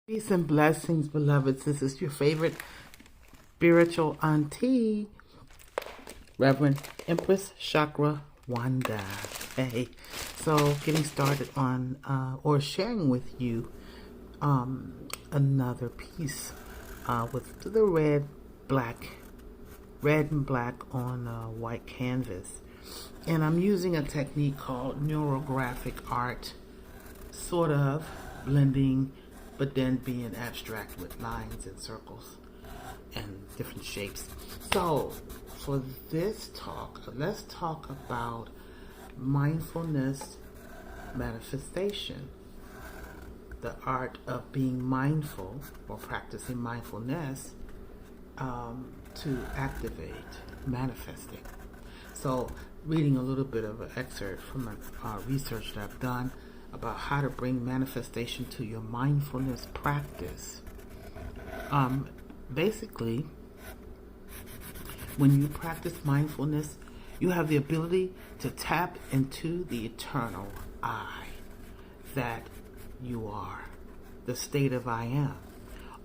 Peace and blessings, beloveds. This is your favorite spiritual auntie, Reverend Empress Chakra Wanda. Hey, so getting started on or sharing with you another piece with the red and black on white canvas, and I'm using a technique called neurographic art, sort of blending but then being abstract with lines and circles and different shapes. So for this talk, let's talk about mindfulness manifestation, the art of being mindful or practicing mindfulness to activate manifesting. So reading a little bit of an excerpt from research that I've done about how to bring manifestation to your mindfulness practice. Basically, when you practice mindfulness, you have the ability to tap into the eternal I that you are, the state of I am.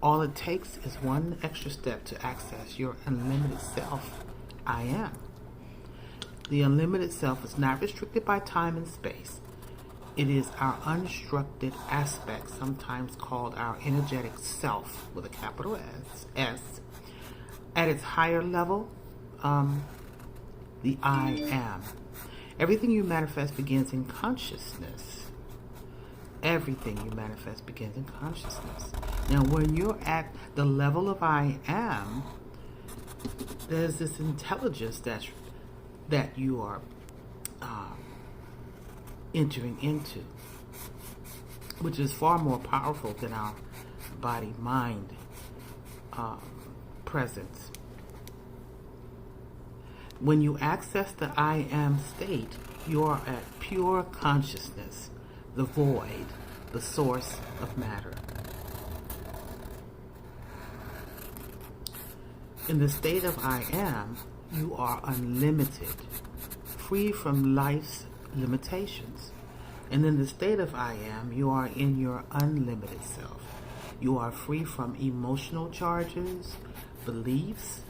All it takes is one extra step to access your unlimited self, I am. The unlimited self is not restricted by time and space. It is our unstructured aspect, sometimes called our energetic self, with a capital S. At its higher level, the I am. Everything you manifest begins in consciousness. Everything you manifest begins in consciousness. Now, when you're at the level of I am, there's this intelligence that you are entering into, which is far more powerful than our body-mind presence. When you access the I am state, you are at pure consciousness, the void, the source of matter. In the state of I am, you are unlimited, free from life's limitations. And in the state of I am, you are in your unlimited self. You are free from emotional charges, beliefs,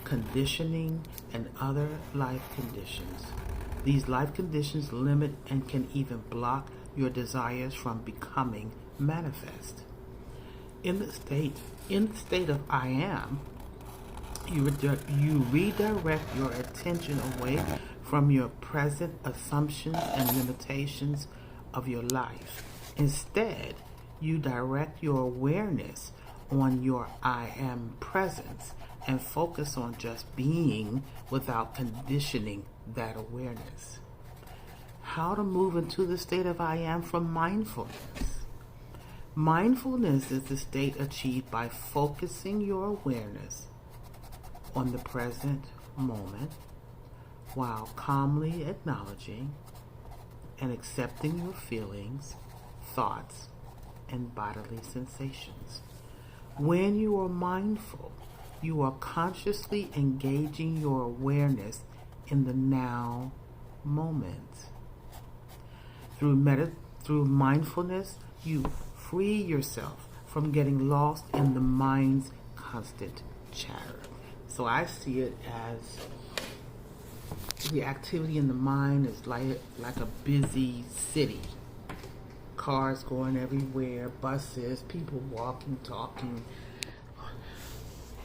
conditioning, and other life conditions. These life conditions limit and can even block your desires from becoming manifest. In the state of I am, you redirect your attention away from your present assumptions and limitations of your life. Instead, you direct your awareness on your I am presence and focus on just being without conditioning that awareness. How to move into the state of I am from mindfulness. Mindfulness is the state achieved by focusing your awareness on the present moment while calmly acknowledging and accepting your feelings, thoughts, and bodily sensations. When you are mindful, you are consciously engaging your awareness in the now moment. Through mindfulness, you free yourself from getting lost in the mind's constant chatter. So I see it as the activity in the mind is like a busy city. Cars going everywhere, buses, people walking, talking,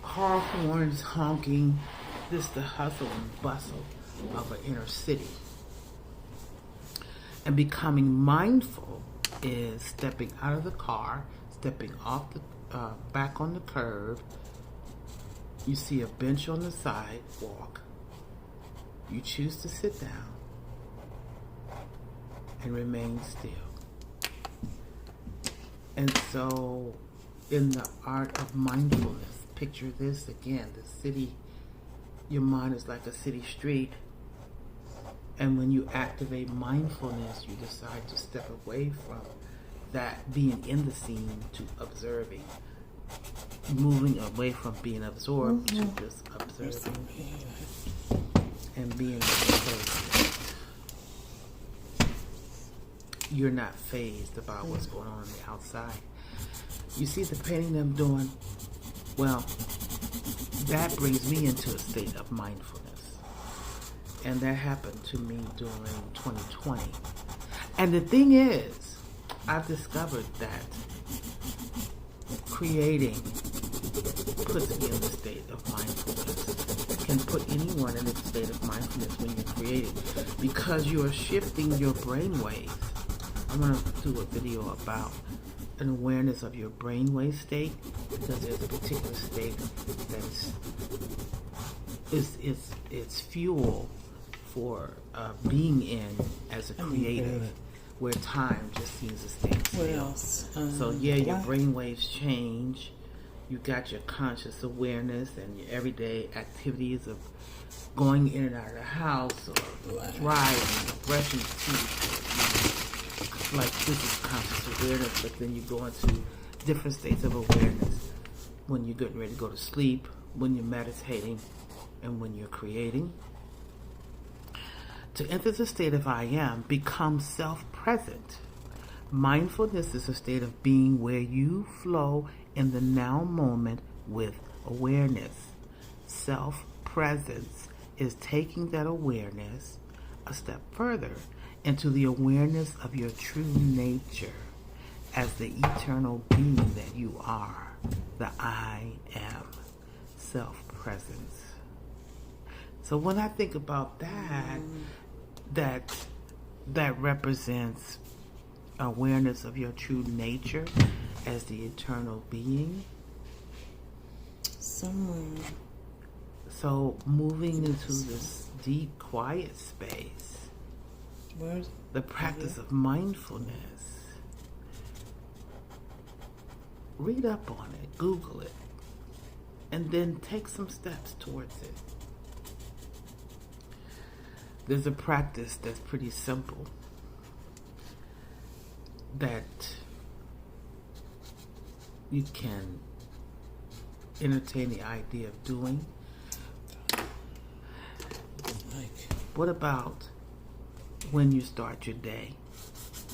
car horns honking. This is the hustle and bustle of an inner city. And becoming mindful is stepping out of the car, stepping off the back on the curb. You see a bench on the sidewalk. You choose to sit down and remain still. And so, in the art of mindfulness, picture this again, the city, your mind is like a city street. And when you activate mindfulness, you decide to step away from that being in the scene to observing. Moving away from being absorbed to just observing and being fazed. You're not fazed about what's going on the outside. You see the painting I'm doing? Well, that brings me into a state of mindfulness. And that happened to me during 2020. And the thing is, I've discovered that creating puts me in the state of mindfulness. Can put anyone in a state of mindfulness when you're creating, because you are shifting your brain waves. I'm going to do a video about an awareness of your brainwave state, because there's a particular state that's it's fuel for being in as a creative, where time just seems to stay still. So your brainwaves change. You got your conscious awareness and your everyday activities of going in and out of the house, or driving, or brushing teeth. Like, this is conscious awareness, but then you go into different states of awareness when you're getting ready to go to sleep, when you're meditating, and when you're creating. To enter the state of I am, become self-present. Mindfulness is a state of being where you flow in the now moment with awareness. Self-presence is taking that awareness a step further into the awareness of your true nature as the eternal being that you are, the I am, self-presence. So when I think about that represents awareness of your true nature as the eternal being. So moving into this deep, quiet space, the practice of mindfulness. Read up on it, Google it, and then take some steps towards it. There's a practice that's pretty simple that you can entertain the idea of doing. What about when you start your day?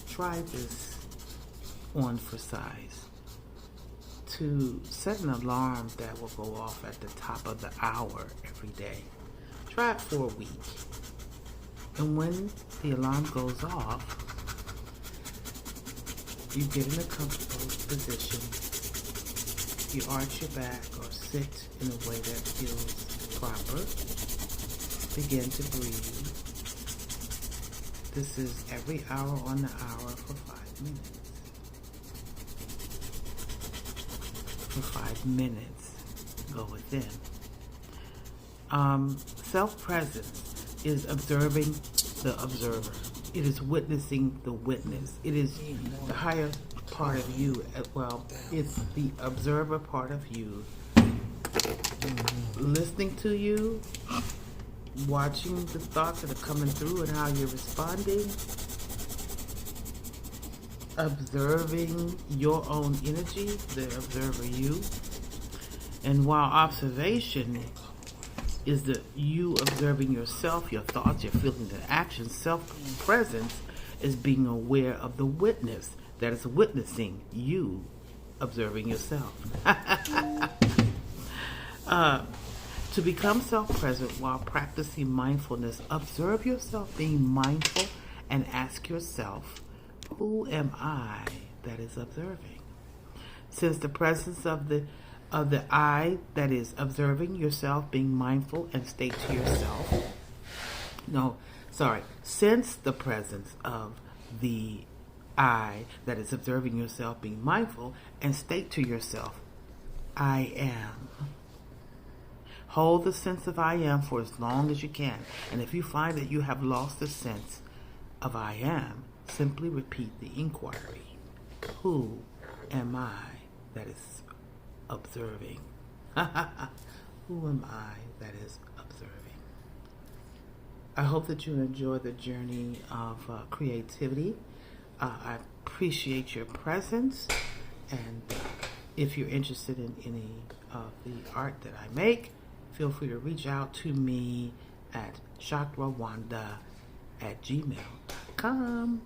Try this on for size. To set an alarm that will go off at the top of the hour every day. Try it for a week. And when the alarm goes off, you get in a comfortable position. You arch your back or sit in a way that feels proper. Begin to breathe. This is every hour on the hour for 5 minutes. For 5 minutes, go within. Self-presence is observing the observer. It is witnessing the witness. It is the higher part of you. Well, it's the observer part of you. Listening to you, watching the thoughts that are coming through and how you're responding. Observing your own energy, the observer you. And while observation is the you observing yourself, your thoughts, your feelings, and actions, self-presence is being aware of the witness that is witnessing you observing yourself. To become self-present while practicing mindfulness, observe yourself being mindful and ask yourself, who am I that is observing? Since the presence of the I that is observing yourself being mindful and state to yourself. Since the presence of the I that is observing yourself being mindful and state to yourself, I am. Hold the sense of I am for as long as you can. And if you find that you have lost the sense of I am, simply repeat the inquiry. Who am I that is observing? Who am I that is observing? I hope that you enjoy the journey of creativity. I appreciate your presence. And if you're interested in any of the art that I make, feel free to reach out to me at chakrawanda@gmail.com.